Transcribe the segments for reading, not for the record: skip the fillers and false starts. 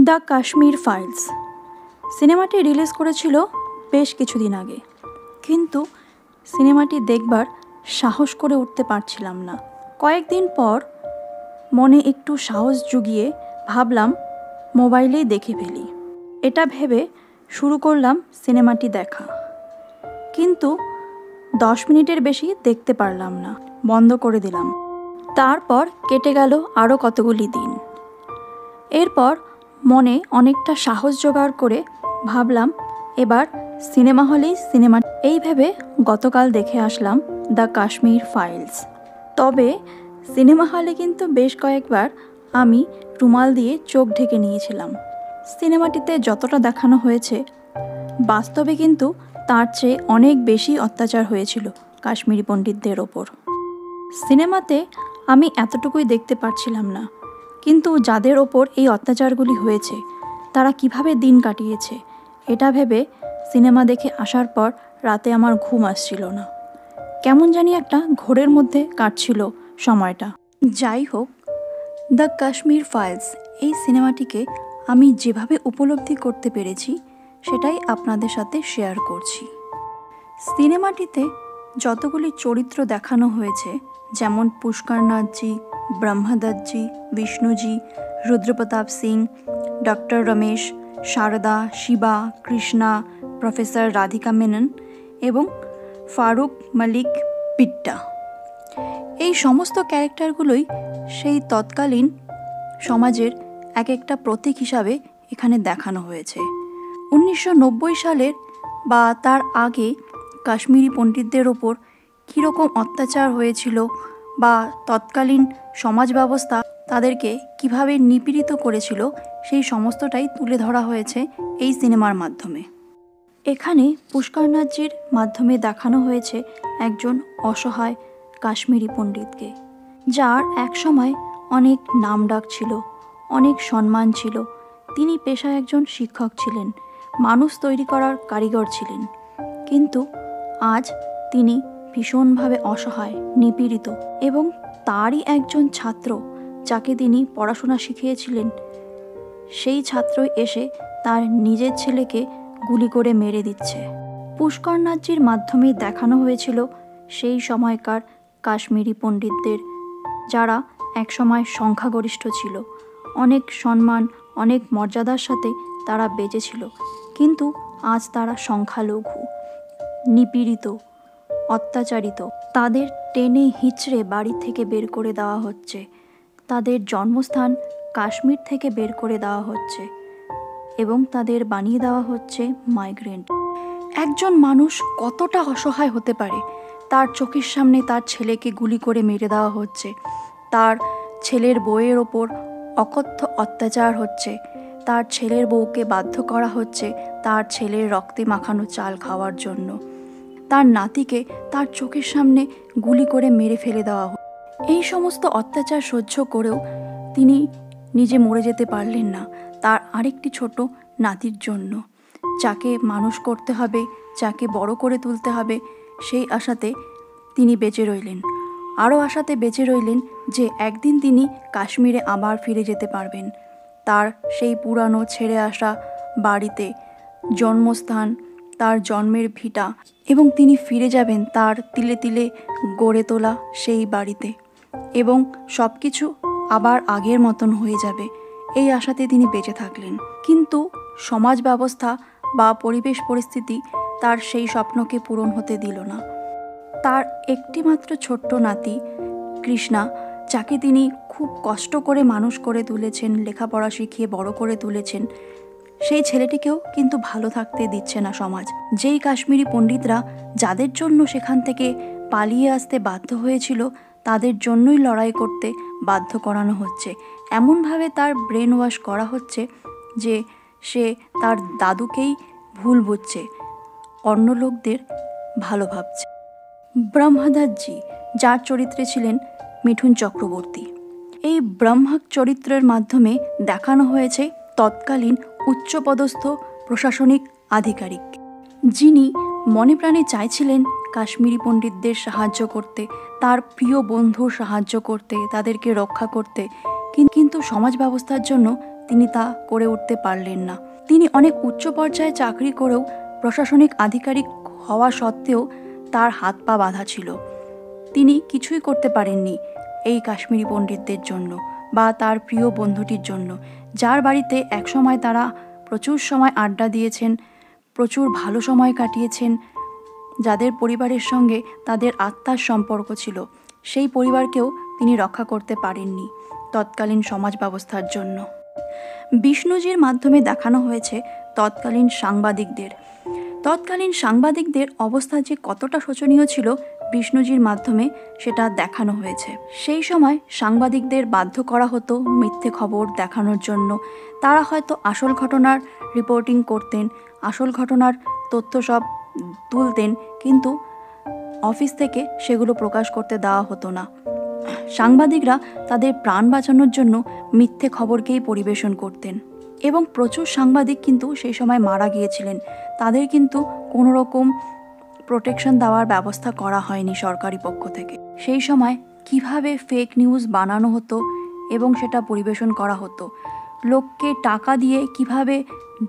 The Kashmir files সিনেমাটি release করেছিল বেশ কিছুদিন আগে, কিন্তু সিনেমাটি দেখবার সাহস করে উঠতে পারছিলাম না। কয়েকদিন পর মনে একটু সাহস জুগিয়ে ভাবলাম মোবাইলেই দেখে ফেলি। এটা ভেবে শুরু করলাম সিনেমাটি দেখা, কিন্তু 10 মিনিটের বেশি দেখতে পারলাম না, বন্ধ করে দিলাম। তারপর কেটে গেল আরও কতগুলি দিন। এরপর মনে অনেকটা সাহস জোগাড় করে ভাবলাম এবার সিনেমা হলেই সিনেমা, এই ভেবে গতকাল দেখে আসলাম দ্য কাশ্মীর ফাইলস। তবে সিনেমা হলে কিন্তু বেশ কয়েকবার আমি রুমাল দিয়ে চোখ ঢেকে নিয়েছিলাম। সিনেমাটিতে যতটা দেখানো হয়েছে বাস্তবে কিন্তু তার চেয়ে অনেক বেশি অত্যাচার হয়েছিল কাশ্মীরি পণ্ডিতদের ওপর। সিনেমাতে আমি এতটুকুই দেখতে পারছিলাম না, কিন্তু যাদের ওপর এই অত্যাচারগুলি হয়েছে তারা কিভাবে দিন কাটিয়েছে এটা ভেবে সিনেমা দেখে আসার পর রাতে আমার ঘুম আসছিল না। কেমন জানি একটা ঘোরের মধ্যে কাটছিল সময়টা। যাই হোক, দ্য কাশ্মীর ফাইলস এই সিনেমাটিকে আমি যেভাবে উপলব্ধি করতে পেরেছি সেটাই আপনাদের সাথে শেয়ার করছি। সিনেমাটিতে যতগুলি চরিত্র দেখানো হয়েছে, যেমন পুষ্করনাথজি, ব্রহ্মদত্তজি, বিষ্ণুজি, রুদ্রপ্রতাপ সিং, ডক্টর রমেশ, শারদা, শিবা, কৃষ্ণা, প্রফেসর রাধিকা মেনন এবং ফারুক মালিক পিট্টা, এই সমস্ত ক্যারেক্টারগুলোই সেই তৎকালীন সমাজের এক একটা প্রতীক হিসাবে এখানে দেখানো হয়েছে। 1990 সালের বা তার আগে কাশ্মীরি পণ্ডিতদের ওপর কীরকম অত্যাচার হয়েছিল বা তৎকালীন সমাজ ব্যবস্থা তাদেরকে কিভাবে নিপীড়িত করেছিল সেই সমস্তটাই তুলে ধরা হয়েছে এই সিনেমার মাধ্যমে। এখানে পুষ্করনাথজির মাধ্যমে দেখানো হয়েছে একজন অসহায় কাশ্মীরি পণ্ডিতকে, যার একসময় অনেক নামডাক ছিল, অনেক সম্মান ছিল। তিনি পেশায় একজন শিক্ষক ছিলেন, মানুষ তৈরি করার কারিগর ছিলেন, কিন্তু আজ তিনি ভীষণভাবে অসহায়, নিপীড়িত। এবং তারই একজন ছাত্র, যাকে তিনি পড়াশোনা শিখিয়েছিলেন, সেই ছাত্রই এসে তার নিজের ছেলেকে গুলি করে মেরে দিচ্ছে। পুষ্করনাথজির মাধ্যমে দেখানো হয়েছিল সেই সময়কার কাশ্মীরি পণ্ডিতদের, যারা একসময় সংখ্যাগরিষ্ঠ ছিল, অনেক সম্মান, অনেক মর্যাদার সাথে তারা বেঁচেছিল, কিন্তু আজ তারা সংখ্যালঘু, নিপীড়িত, অত্যাচারিত। তাদের টেনে হিচড়ে বাড়ি থেকে বের করে দেওয়া হচ্ছে, তাদের জন্মস্থান কাশ্মীর থেকে বের করে দেওয়া হচ্ছে এবং তাদের বানিয়ে দেওয়া হচ্ছে মাইগ্রেন্ট। একজন মানুষ কতটা অসহায় হতে পারে? তার চোখের সামনে তার ছেলেকে গুলি করে মেরে দেওয়া হচ্ছে, তার ছেলের বউয়ের ওপর অকথ্য অত্যাচার হচ্ছে, তার ছেলের বউকে বাধ্য করা হচ্ছে তার ছেলের রক্তে মাখানো চাল খাওয়ার জন্য, তার নাতিকে তার চোখের সামনে গুলি করে মেরে ফেলে দেওয়া হচ্ছে। এই সমস্ত অত্যাচার সহ্য করেও তিনি নিজে মরে যেতে পারলেন না তার আরেকটি ছোট নাতির জন্য, যাকে মানুষ করতে হবে, যাকে বড় করে তুলতে হবে, সেই আশাতে তিনি বেঁচে রইলেন। আরও আশাতে বেঁচে রইলেন যে একদিন তিনি কাশ্মীরে আবার ফিরে যেতে পারবেন, তার সেই পুরানো ছেড়ে আসা বাড়িতে, জন্মস্থান, তার জন্মের ভিটা, এবং তিনি ফিরে যাবেন তার তিলে তিলে গড়ে তোলা সেই বাড়িতে, এবং সব কিছু আবার আগের মতন হয়ে যাবে, এই আশাতে তিনি বেঁচে থাকলেন। কিন্তু সমাজ ব্যবস্থা বা পরিবেশ পরিস্থিতি তার সেই স্বপ্নকে পূরণ হতে দিল না। তার একটিমাত্র ছোট্ট নাতি কৃষ্ণা, যাকে তিনি খুব কষ্ট করে মানুষ করে তুলেছেন, লেখাপড়া শিখিয়ে বড় করে তুলেছেন, সেই ছেলেটিকেও কিন্তু ভালো থাকতে দিচ্ছে না সমাজ। যেই কাশ্মীরি পণ্ডিতরা যাদের জন্য সেখান থেকে পালিয়ে আসতে বাধ্য হয়েছিল, তাদের জন্যই লড়াই করতে বাধ্য করানো হচ্ছে। এমনভাবে তার ব্রেন ওয়াশ করা হচ্ছে যে সে তার দাদুকেই ভুল বুঝছে, অন্য লোকদের ভালো ভাবছে। ব্রহ্মদত্তজি, যার চরিত্রে ছিলেন মিঠুন চক্রবর্তী, এই ব্রহ্মক চরিত্রের মাধ্যমে দেখানো হয়েছে তৎকালীন উচ্চপদস্থ প্রশাসনিক আধিকারিক, যিনি মনে প্রাণে চাইছিলেন কাশ্মীরি পণ্ডিতদের সাহায্য করতে, তার প্রিয় বন্ধুর সাহায্য করতে, তাদেরকে রক্ষা করতে, কিন্তু সমাজ ব্যবস্থার জন্য তিনি তা করে উঠতে পারলেন না। তিনি অনেক উচ্চ পর্যায়ে চাকরি করেও প্রশাসনিক আধিকারিক হওয়া সত্ত্বেও তার হাত পা বাঁধা ছিল। তিনি কিছুই করতে পারেননি এই কাশ্মীরি পণ্ডিতদের জন্য বা তার প্রিয় বন্ধুটির জন্য, যার বাড়িতে একসময় তারা প্রচুর সময় আড্ডা দিয়েছেন, প্রচুর ভালো সময় কাটিয়েছেন, যাদের পরিবারের সঙ্গে তাদের আত্মার সম্পর্ক ছিল। সেই পরিবারকেও তিনি রক্ষা করতে পারেননি তৎকালীন সমাজ ব্যবস্থার জন্য। বিষ্ণুজির মাধ্যমে দেখানো হয়েছে তৎকালীন সাংবাদিকদের অবস্থা যে কতটা শোচনীয় ছিল বিষ্ণুজির মাধ্যমে সেটা দেখানো হয়েছে। সেই সময় সাংবাদিকদের বাধ্য করা হতো মিথ্যে খবর দেখানোর জন্য। তারা হয়তো আসল ঘটনার রিপোর্টিং করতেন, আসল ঘটনার তথ্য সব তুলতেন, কিন্তু অফিস থেকে সেগুলো প্রকাশ করতে দেওয়া হতো না। সাংবাদিকরা তাদের প্রাণ বাঁচানোর জন্য মিথ্যে খবরকেই পরিবেশন করতেন এবং প্রচুর সাংবাদিক কিন্তু সেই সময় মারা গিয়েছিলেন। তাদের কিন্তু কোনো রকম প্রোটেকশন দেওয়ার ব্যবস্থা করা হয়নি সরকারি পক্ষ থেকে। সেই সময় কিভাবে ফেক নিউজ বানানো হতো এবং সেটা পরিবেশন করা হতো, লোককে টাকা দিয়ে কিভাবে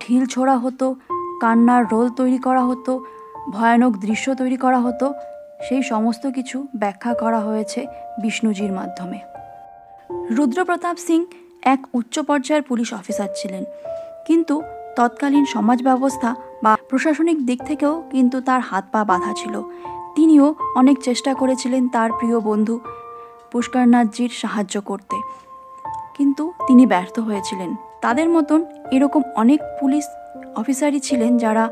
ঢিল ছোড়া হতো, কান্নার রোল তৈরি করা হতো, ভয়ানক দৃশ্য তৈরি করা হতো, সেই সমস্ত কিছু ব্যাখ্যা করা হয়েছে বিষ্ণুজির মাধ্যমে। রুদ্রপ্রতাপ সিং এক উচ্চ পর্যায়ের পুলিশ অফিসার ছিলেন, কিন্তু তৎকালীন সমাজ ব্যবস্থা বা প্রশাসনিক দিক থেকেও কিন্তু তার হাত পা বাঁধা ছিল। তিনিও অনেক চেষ্টা করেছিলেন তার প্রিয় বন্ধু পুষ্করনাথজির সাহায্য করতে, কিন্তু তিনি ব্যর্থ হয়েছিলেন। তাদের মতন এরকম অনেক পুলিশ অফিসারই ছিলেন যারা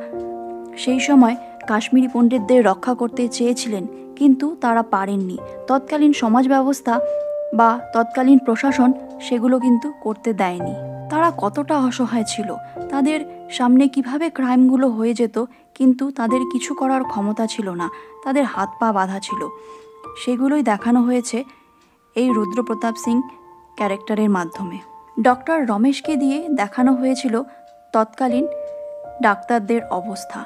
সেই সময় কাশ্মীরি পণ্ডিতদের রক্ষা করতে চেয়েছিলেন, কিন্তু তারা পারেননি। তৎকালীন সমাজ ব্যবস্থা বা তৎকালীন প্রশাসন সেগুলো কিন্তু করতে দেয়নি। তারা কতটা অসহায় ছিল, তাদের সামনে কিভাবে ক্রাইমগুলো হয়ে যেত, কিন্তু তাদের কিছু করার ক্ষমতা ছিল না, তাদের হাত পা বাঁধা ছিল। সেগুলোই দেখানো হয়েছে এই রুদ্রপ্রতাপ সিং ক্যারেক্টারের মাধ্যমে। ডক্টর রমেশকে দিয়ে দেখানো হয়েছিল তৎকালীন ডাক্তারদের অবস্থা।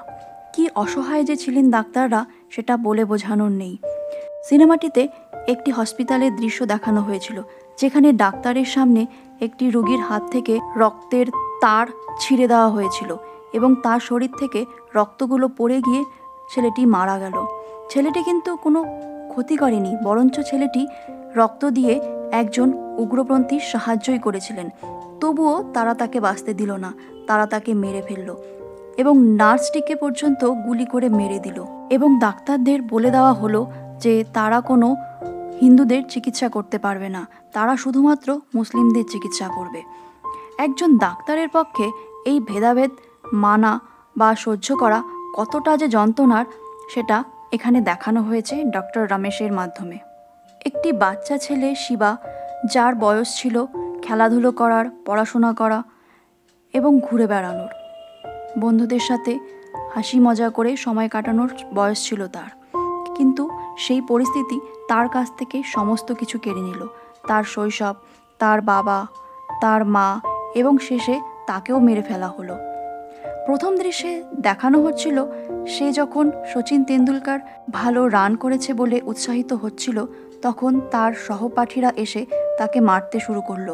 কি অসহায় যে ছিলেন ডাক্তাররা সেটা বলে বোঝানোর নেই। সিনেমাটিতে একটি হসপিটালের দৃশ্য দেখানো হয়েছিল, যেখানে ডাক্তারের সামনে একটি রোগীর হাত থেকে রক্তের তার ছিঁড়ে দেওয়া হয়েছিল এবং তার শরীর থেকে রক্তগুলো পড়ে গিয়ে ছেলেটি মারা গেল। ছেলেটি কিন্তু কোনো ক্ষতি করেনি, বরঞ্চ ছেলেটি রক্ত দিয়ে একজন উগ্রপন্থীর সাহায্যই করেছিলেন। তবুও তারা তাকে বাঁচতে দিল না, তারা তাকে মেরে ফেলল এবং নার্সটিকে পর্যন্ত গুলি করে মেরে দিল। এবং ডাক্তারদের বলে দেওয়া হলো যে তারা কোনো হিন্দুদের চিকিৎসা করতে পারবে না, তারা শুধুমাত্র মুসলিমদের চিকিৎসা করবে। একজন ডাক্তারের পক্ষে এই ভেদাভেদ মানা বা সহ্য করা কতটা যে যন্ত্রণার, সেটা এখানে দেখানো হয়েছে ডক্টর রমেশের মাধ্যমে। একটি বাচ্চা ছেলে শিবা, যার বয়স ছিল খেলাধুলো করার, পড়াশোনা করা এবং ঘুরে বেড়ানোর, বন্ধুদের সাথে হাসি মজা করে সময় কাটানোর বয়স ছিল তার, কিন্তু সেই পরিস্থিতি তার কাছ থেকে সমস্ত কিছু কেড়ে নিল। তার শৈশব, তার বাবা, তার মা এবং শেষে তাকেও মেরে ফেলা হলো। প্রথম দৃশ্যে দেখানো হচ্ছিল সে যখন সচিন তেন্ডুলকর ভালো রান করেছে বলে উৎসাহিত হচ্ছিল, তখন তার সহপাঠীরা এসে তাকে মারতে শুরু করলো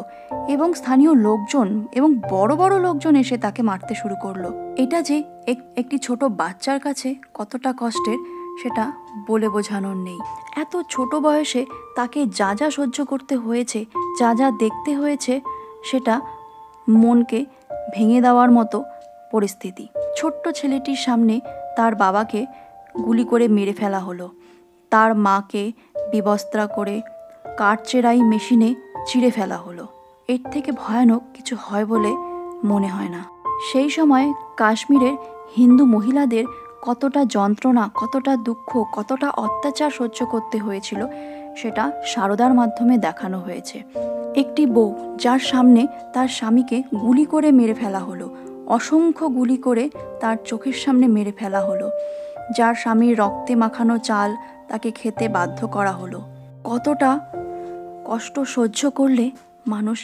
এবং স্থানীয় লোকজন এবং বড় বড় লোকজন এসে তাকে মারতে শুরু করলো। এটা যে একটি ছোট বাচ্চার কাছে কতটা কষ্টের সেটা বলে বোঝানোর নেই। এত ছোট বয়সে তাকে যা যা সহ্য করতে হয়েছে, যা যা দেখতে হয়েছে, সেটা মনকে ভেঙে দেওয়ার মতো পরিস্থিতি। ছোট্ট ছেলেটির সামনে তার বাবাকে গুলি করে মেরে ফেলা হলো, তার মাকে বিবস্ত্রা করে কাঠচেরাই মেশিনে চিড়ে ফেলা হলো। এর থেকে ভয়ানক কিছু হয় বলে মনে হয় না। সেই সময় কাশ্মীরের হিন্দু মহিলাদের কতটা যন্ত্রণা, কতটা দুঃখ, কতটা অত্যাচার সহ্য করতে হয়েছিল সেটা সারদার মাধ্যমে দেখানো হয়েছে। একটি বউ যার সামনে তার স্বামীকে গুলি করে মেরে ফেলা হলো, অসংখ্য গুলি করে তার চোখের সামনে মেরে ফেলা হলো, যার স্বামীর রক্তে মাখানো চাল তাকে খেতে বাধ্য করা হলো। কতটা কষ্ট সহ্য করলে মানুষ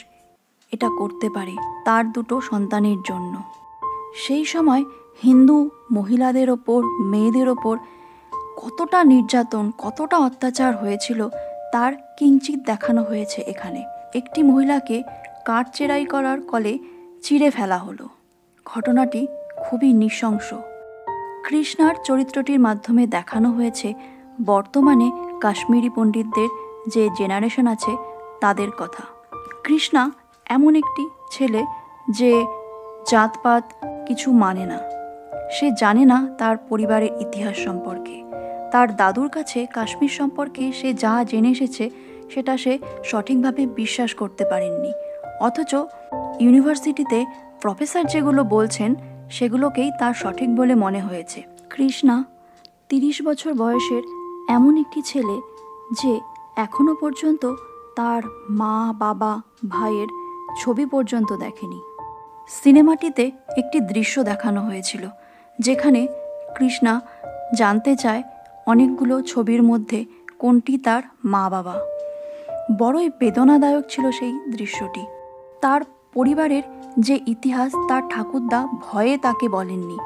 এটা করতে পারে তার দুটো সন্তানের জন্য। সেই সময় হিন্দু মহিলাদের ওপর, মেয়েদের ওপর কতটা নির্যাতন, কতটা অত্যাচার হয়েছিল তার কিঞ্চিত দেখানো হয়েছে এখানে। একটি মহিলাকে কাঠচেরাই করার কলে চিড়ে ফেলা হলো। ঘটনাটি খুবই নৃশংস। কৃষ্ণার চরিত্রটির মাধ্যমে দেখানো হয়েছে বর্তমানে কাশ্মীরি পণ্ডিতদের যে জেনারেশন আছে তাদের কথা। কৃষ্ণা এমন একটি ছেলে যে জাতপাত কিছু মানে না। সে জানে না তার পরিবারের ইতিহাস সম্পর্কে। তার দাদুর কাছে কাশ্মীর সম্পর্কে সে যা জেনে এসেছে সেটা সে সঠিকভাবে বিশ্বাস করতে পারেননি। অথচ ইউনিভার্সিটিতে প্রফেসর যেগুলো বলছেন সেগুলোকেই তার সঠিক বলে মনে হয়েছে। কৃষ্ণা 30 বছর বয়সের এমন একটি ছেলে যে এখনো পর্যন্ত তার মা, বাবা, ভাইয়ের ছবি পর্যন্ত দেখেনি। সিনেমাটিতে একটি দৃশ্য দেখানো হয়েছিল যেখানে কৃষ্ণা জানতে চায় অনেকগুলো ছবির মধ্যে কোনটি তার মা বাবা। বড়ই বেদনাদায়ক ছিল সেই দৃশ্যটি। তার পরিবারের যে ইতিহাস তার ঠাকুরদা ভয়ে তাকে বলেননি,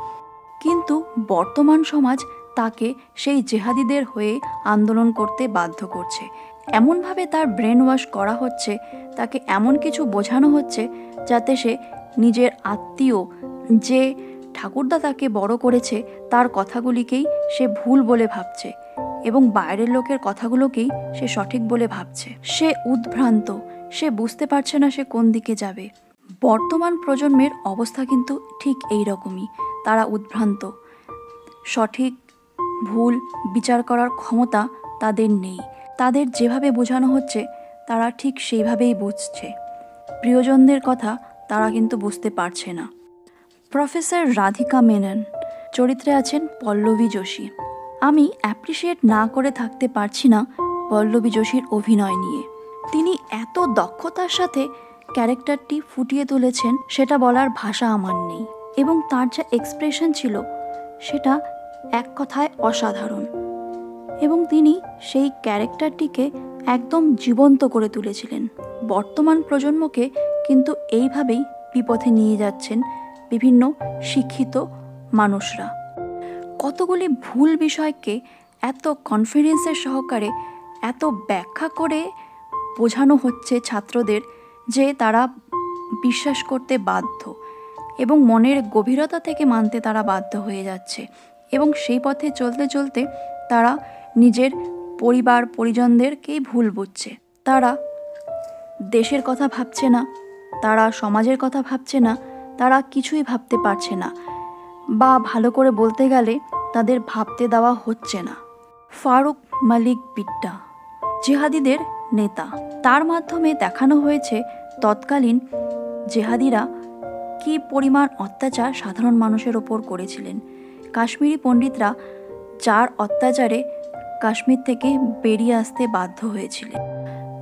কিন্তু বর্তমান সমাজ তাকে সেই জেহাদিদের হয়ে আন্দোলন করতে বাধ্য করছে। এমনভাবে তার ব্রেন ওয়াশ করা হচ্ছে, তাকে এমন কিছু বোঝানো হচ্ছে যাতে সে নিজের আত্মীয় যে ঠাকুরদা তাকে বড় করেছে তার কথাগুলিকেই সে ভুল বলে ভাবছে এবং বাইরের লোকের কথাগুলোকেই সে সঠিক বলে ভাবছে। সে উদ্ভ্রান্ত, সে বুঝতে পারছে না সে কোন দিকে যাবে। বর্তমান প্রজন্মের অবস্থা কিন্তু ঠিক এই রকমই। তারা উদ্ভ্রান্ত, সঠিক ভুল বিচার করার ক্ষমতা তাদের নেই। তাদের যেভাবে বোঝানো হচ্ছে তারা ঠিক সেইভাবেই বুঝছে। প্রিয়জনদের কথা তারা কিন্তু বুঝতে পারছে না। প্রফেসর রাধিকা মেনন চরিত্রে আছেন পল্লবী যোশী। আমি অ্যাপ্রিসিয়েট না করে থাকতে পারছি না পল্লবী যোশীর অভিনয় নিয়ে। তিনি এত দক্ষতার সাথে ক্যারেক্টারটি ফুটিয়ে তুলেছেন সেটা বলার ভাষা আমার নেই। এবং তার যা এক্সপ্রেশন ছিল সেটা এক কথায় অসাধারণ। এবং তিনি সেই ক্যারেক্টারটিকে একদম জীবন্ত করে তুলেছিলেন। বর্তমান প্রজন্মকে কিন্তু এইভাবেই বিপথে নিয়ে যাচ্ছেন বিভিন্ন শিক্ষিত মানুষরা। কতগুলি ভুল বিষয়কে এত কনফিডেন্সের সহকারে এত ব্যাখ্যা করে বোঝানো হচ্ছে ছাত্রদের যে তারা বিশ্বাস করতে বাধ্য এবং মনের গভীরতা থেকে মানতে তারা বাধ্য হয়ে যাচ্ছে। এবং সেই পথে চলতে চলতে তারা নিজের পরিবার পরিজনদেরকেই ভুল বুঝছে। তারা দেশের কথা ভাবছে না, তারা সমাজের কথা ভাবছে না, তারা কিছুই ভাবতে পারছে না, বা ভালো করে বলতে গেলে তাদের ভাবতে দেওয়া হচ্ছে না। ফারুক মালিক বিট্টা জেহাদিদের নেতা। তার মাধ্যমে দেখানো হয়েছে তৎকালীন জেহাদিরা কী পরিমাণ অত্যাচার সাধারণ মানুষের ওপর করেছিলেন। কাশ্মীরি পণ্ডিতরা যার অত্যাচারে কাশ্মীর থেকে বেরিয়ে আসতে বাধ্য হয়েছিলেন।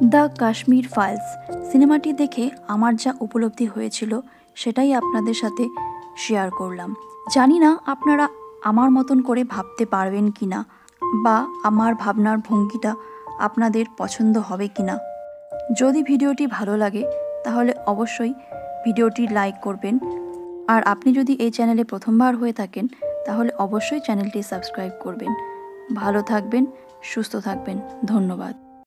দ্য কাশ্মীর ফাইলস সিনেমাটি দেখে আমার যা উপলব্ধি হয়েছিল সেটাই আপনাদের সাথে শেয়ার করলাম। জানি না আপনারা আমার মতন করে ভাবতে পারবেন কি না, বা আমার ভাবনার ভঙ্গিটা আপনাদের পছন্দ হবে কি না। যদি ভিডিওটি ভালো লাগে তাহলে অবশ্যই ভিডিওটি লাইক করবেন। আর আপনি যদি এই চ্যানেলে প্রথমবার হয়ে থাকেন তাহলে অবশ্যই চ্যানেলটি সাবস্ক্রাইব করবেন। ভালো থাকবেন, সুস্থ থাকবেন। ধন্যবাদ।